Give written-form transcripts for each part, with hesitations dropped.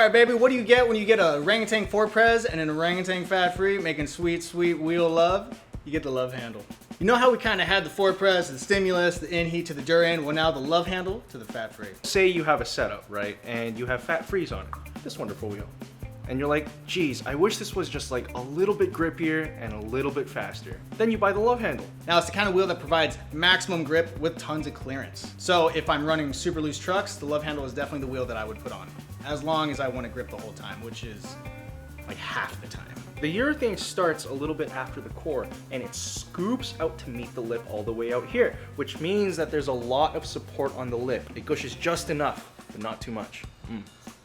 right, baby, what do you get when you get a orangutan 4-Prez and an orangutan fat-free making sweet, sweet wheel love? You get the Love Handle. You know how we kind of had the 4-Prez, the stimulus, the in-heat to the Duran? Well, now the Love Handle to the fat-free. Say you have a setup, right? And you have fat-frees on it. This wonderful wheel. And you're like, geez, I wish this was just like a little bit grippier and a little bit faster. Then you buy the Love Handle. Now it's the kind of wheel that provides maximum grip with tons of clearance. So if I'm running super loose trucks, the Love Handle is definitely the wheel that I would put on. As long as I want to grip the whole time, which is like half the time. The urethane starts a little bit after the core and it scoops out to meet the lip all the way out here, which means that there's a lot of support on the lip. It gushes just enough, but not too much.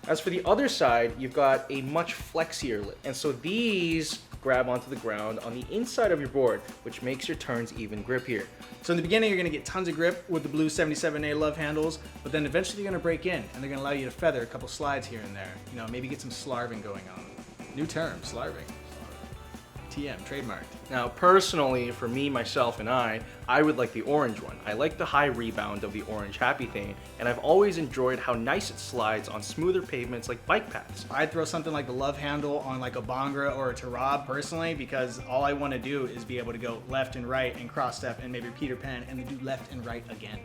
As for the other side, you've got a much flexier lip. And so these grab onto the ground on the inside of your board, which makes your turns even grippier. So in the beginning, you're gonna get tons of grip with the blue 77A Love Handles, but then eventually you're gonna break in and they're gonna allow you to feather a couple slides here and there. You know, maybe get some slarving going on. New term, slarving. TM, trademarked. Now, personally, for me, myself, and I would like the orange one. I like the high rebound of the orange Happy Thane, and I've always enjoyed how nice it slides on smoother pavements like bike paths. I'd throw something like the Love Handle on like a Bongra or a Tarab personally, because all I want to do is be able to go left and right and cross step and maybe Peter Pan and then do left and right again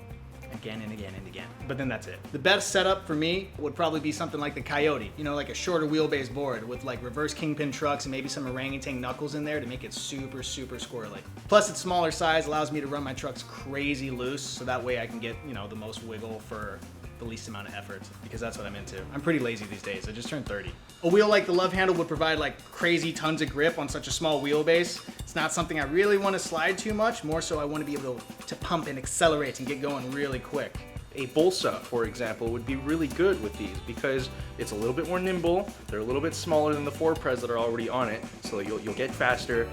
and again and again. But then that's it. The best setup for me would probably be something like the Coyote, you know, like a shorter wheelbase board with like reverse kingpin trucks and maybe some orangutan knuckles in there to make it super, super squirrely. Plus its smaller size allows me to run my trucks crazy loose, so that way I can get, you know, the most wiggle for the least amount of effort, because that's what I'm into. I'm pretty lazy these days. I just turned 30. A wheel like the Love Handle would provide like crazy tons of grip on such a small wheelbase. It's not something I really want to slide too much, more so I want to be able to pump and accelerate and get going really quick. A Bolsa, for example, would be really good with these because it's a little bit more nimble. They're a little bit smaller than the 4-Prez that are already on it, so you'll get faster,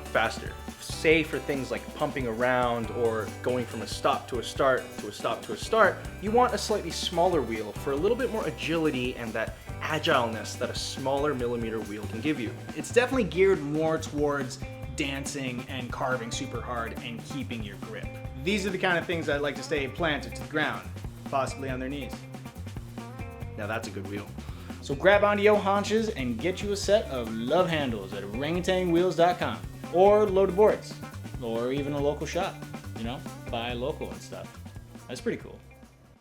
faster. Say for things like pumping around or going from a stop to a start to a stop to a start, you want a slightly smaller wheel for a little bit more agility and that agileness that a smaller millimeter wheel can give you. It's definitely geared more towards dancing and carving super hard and keeping your grip. These are the kind of things I'd like to stay planted to the ground, possibly on their knees. Now that's a good wheel. So grab onto your haunches and get you a set of Love Handles at orangutangwheels.com, or loaded boards, or even a local shop, you know, buy local and stuff. That's pretty cool.